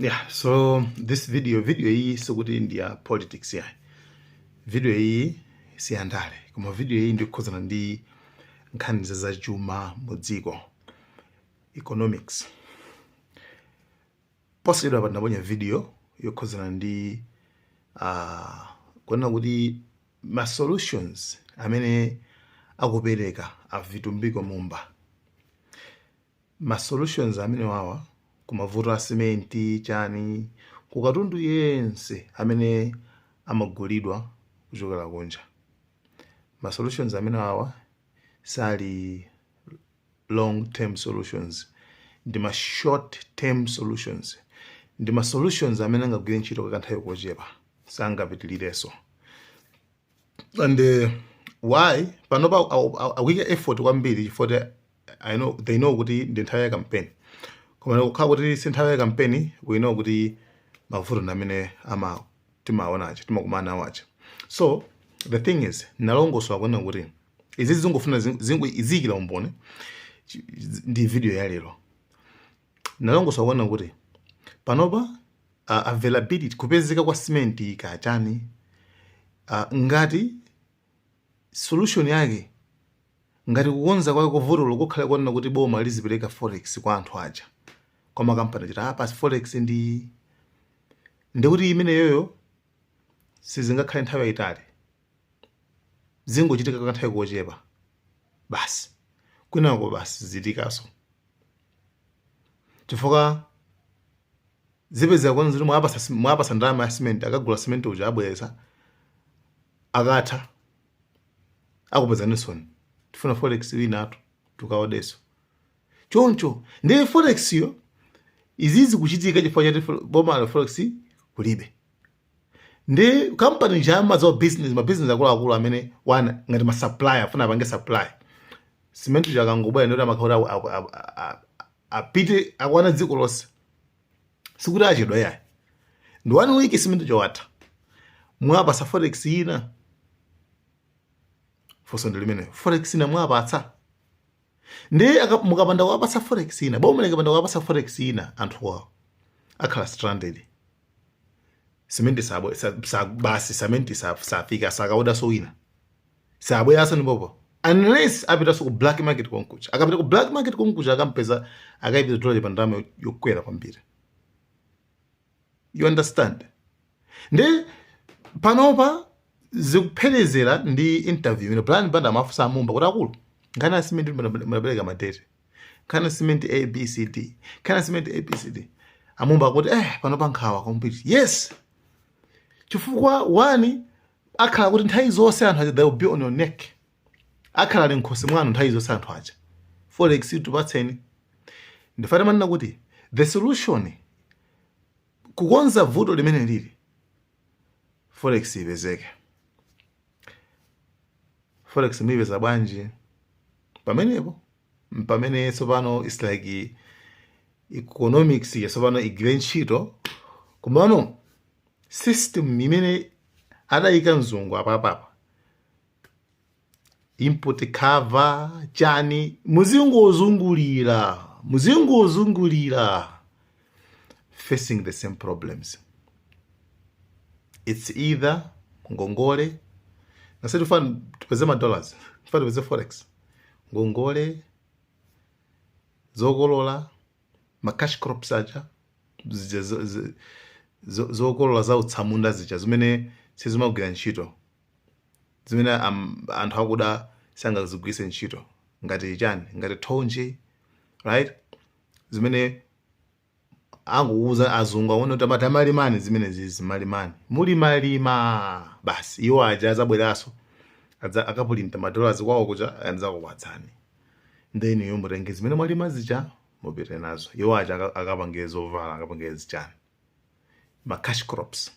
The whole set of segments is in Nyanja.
Yeah, so this video hii sikuti ndi ya politics ya. Video hii si andale. Koma video hii ndi kukhuzana ndi nkhani za chuma mudziko. Economics. Posledwa apa ndaponya video yokhuzana ndi kuona kuti ma solutions amene akupereka avitumbiko mumba. Ma solutions amene wawa kumavuto a simenti chani kukatundu yense amene amagulidwa kuchokera kunja. Ma solutions amene wawa sali long term solutions, ndi ma short term solutions, ndi ma solutions amene angagwire ntchito kwa kanthawi kochepa sangapitilireso. And why panopa awike effort kwambiri chifukwa they know kuti ndi nthawi ya campaign. Koma kukhala kuti si nthawi ya campaign, we know kuti mavuto amene timaonacho timakumana wacho. So the thing is nalongosola kuona kuti izi zingofuna izikila umbone ndi video ya lero. Nalongosola kuona kuti panopa availability kupezeka kwa cement kachani ngati solution yake ngati kukonza kwa vuto lokukhala kuona kuti boma lizipereka forex kwa anthu aja kwa makampani chita apa forex ndi kuti imene yoyo sizingakhale nthawi yayitali, zingochitika kwa nthawi kochepa basi kwinako basi zitikaso chifukwa zipezeka kwanza kuti mwapasa ndalama ya cement akagula cement uja abwereza akatha akupeza nisoni tifuna forex winatu tukaodeso choncho ndi forex yo izizi kuchitika chifukwa chati boma la forex kulibe. Ndi company jama za business ma business akulu amene wana ngati ma supplier afuna apange supply cement jakangobwa ndota makhaura apite akwana dziko lonse sikuti achedwa yayi ndi one week cement jowatha mwapasa forex ina foso ndilimene forex ina mwapatsa ndi mukapanda wapasa forex ina boma likapanda wapasa forex ina anthu wawo akhala stranded. Cement basi cement safika sakauda so wina sabwe asani popo unless apita so ku black market konkucha akapita ku black market konkucha akampeza akaipeza dollar pandamo yokwera kwambiri. You understand? Ndi panopa zikuphelezera ndi interview ino plan banda mafusa amumba kuti akulu ngana cement mnabereka madete kana cement ABCD kana cement ABCD amumba akuti panopa nkhawa kwambiri. Yes, chifukwa wani akhala kuti nthawi zonse anthu aja they will be on your neck, akhala ali nkhosi mwanu nthawi zonse anthu aja forex tupatseni. Ndifane manena kuti the solution kukonza vuto limene lili forex ipezeke. Forex mipeza bwanji pamenepo pamene tsopano it's like economics yasopano igwire ntchito kumano system imene adayika mzungu apapapa import cover chani muzingozungulira facing the same problems. It's either ngongole nase tupeze ma dollars tupeze forex ngongole zokolola ma cash crops aja zokolola za utsamunda zija zimene sizimagwira ntchito zimene anthu akuda sangazigwise ntchito ngati chani ngati thonje, right? Zimene anguuza azungu aone kuti amatalimani zimene zizimalimani mulimalima basi iwo aja azabweraso akapulinta madollars kwawo kuja anzakupatsani then iwo mutenge zimene mwalima zija mupite nazo iwo aja akapange zovala akapange zichani ma cash crops.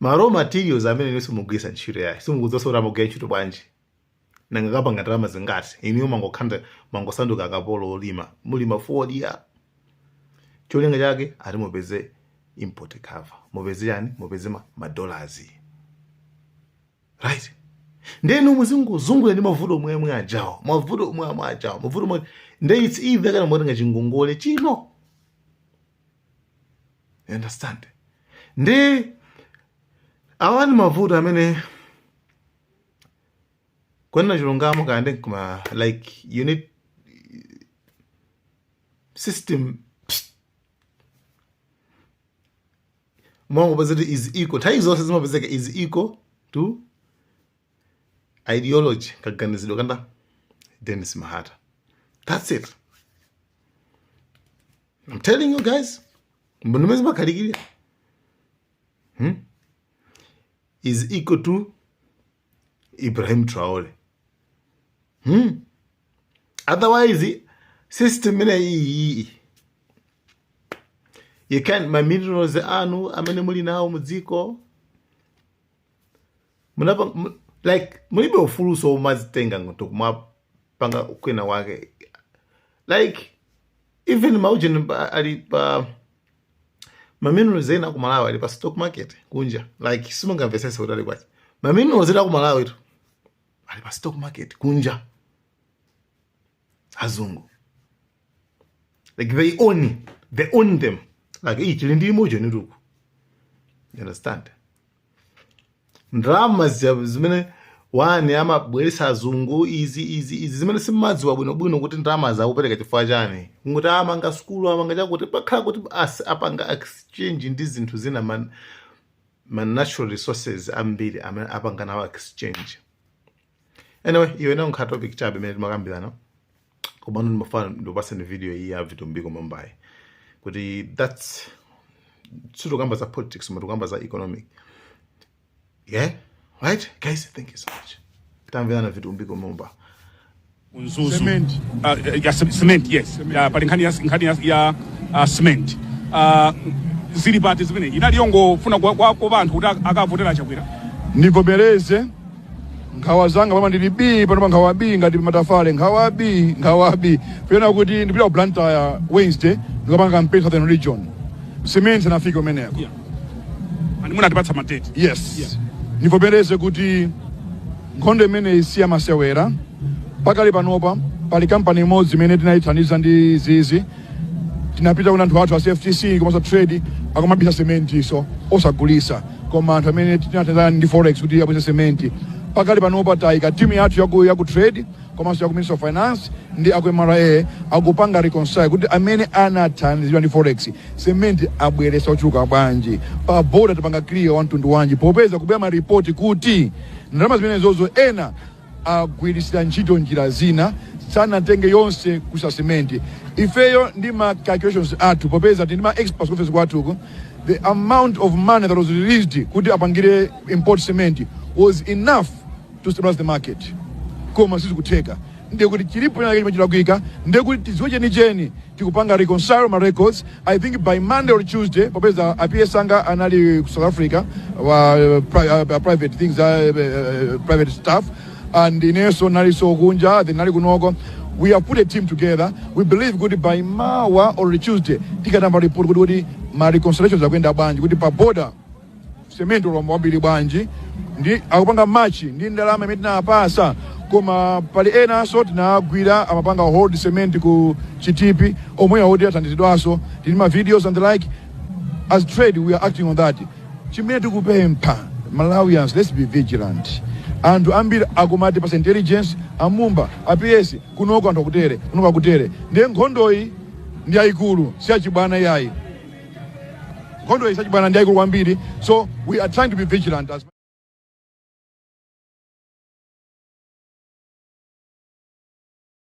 Ma raw materials amene niso mugwisa ntchito yayi simukuzosora mugwira ntchito bwanji nanga kapanga ndalama zingati iniyo mangosanduka akapolo olima mulima fodya cholinga chake ati mupeze import cover mupeze yani mupeze ma dollars, right? Ndeno muzungulira ndi mavuto mwemwe ajawo mavuto mwe ajawo mavuto mwe ndi it's either kana mwatenga chingongole chino You understand? Ndi awani mavuto amene kwenna chilungamo kande kuma like you need system mwangu bazeti is equal. Tai zonse zimapezeka is equal to ideology kaganizidwa kanda Dennis Mahata. That's it. I'm telling you guys. Mbonumezi makaligiria. Is equal to Ibrahim Traore. Otherwise, system you can't my minerals anu amene muli nawo mudziko. Munapa like mulibe ufuluso umazitenga ngotokumwa panga kwena wake. Like even maujeni ali pa maminerals ena ku Malawi ali pa stock market kunja. Like simunga mvesese udali kwachi. Maminerals ena ku Malawi tu ali pa stock market kunja. Azungu. Like they own them. Like each lindi mojo ni ruku. You understand? Ndrama zimene wani ama bweresa azungu easy zimene simadzi wabwino kuti ndrama za upereka chifukwa chani ngoti amanga skulu amanga chakuti pakhala kuti apanga exchange ndi zinthu zina man natural resources ambiri amene apanga nawo exchange. Anyway, iwe na nkha topic chabe mene timakambirana komano ndimafana ndopasa ni video iyi ya Vitumbiko Mumbai kuti that's kamba za politics kamba za economic. Yeah, right, guys. Thank you so much. Tambiana Vitumbiko Mumbai. Cement. Cement, yes. But in ya cement. Zili party zimene. Inaliongo funa kwa bantu kuti akavotera chakwera. Nivomereze nkhawa zanga pama ndilibi pano nkhawa B ngati matafale nkhawa B pena kuti ndipita Blantyre Wednesday ndikapanga campaign Southern Region. Cement nafika umeneko. Yeah. And muna tipatsa matete. Yes. Yeah. Nivomereze kuti nkhondo imene isiya masewera pakali panopa pali kampani imodzi imene tinayithandiza ndi zizi tinapita kuna anthu athu a CFTC komanso trade akamabisa sementi so osagulisa koma anthu amene tinathandizana ndi forex kuti abweze sementi pakali panopa tayika timu yathu yaku trade komanso yaku Ministry of Finance ndi aku MRA akupanga reconcile kuti amene anathandizidwa ndi forex sementi abweresa uchuka bwanji pa board tipanga clear 121 popeza kubera ma report kuti ndalama zimene zozo ena agwirisira ntchito njira zina sanatenge yonse kusa sementi ifeyo ndi ma calculations athu popeza ndi ma experts office kwathu the amount of money that was released kuti apangire import cement was enough to stabilize the market koma sisi kuteka ndiye kuti chilipo na chimachira kuika ndiye kuti tiziwe cheni tikupanga reconcile ma records. I think by Monday or Tuesday popeza APS Sanga anali South Africa wa private things private staff and ineso nali so kunja then nali kunoko. We have put a team together. We believe good by Mawa or Tuesday tikatamba report kuti ma reconciliations akwenda banji kuti pa border cement wabili banji ndi akupanga match ndi ndalama imene tinapasa koma pali ena so tinagwira amapanga hold cement ku Chitipi omwe odi athandizidwaso tili ma videos and the like. As trade we are acting on that. Chimene tikupempha Malawians, let's be vigilant. Anthu ambiri akumati pa intelligence amumba APS kunoko anthu akutere ndi nkhondoyi ndi ayikulu siyachibwana yayi nkhondo isachibwana ndi ayikulu kwambiri so we are trying to be vigilant as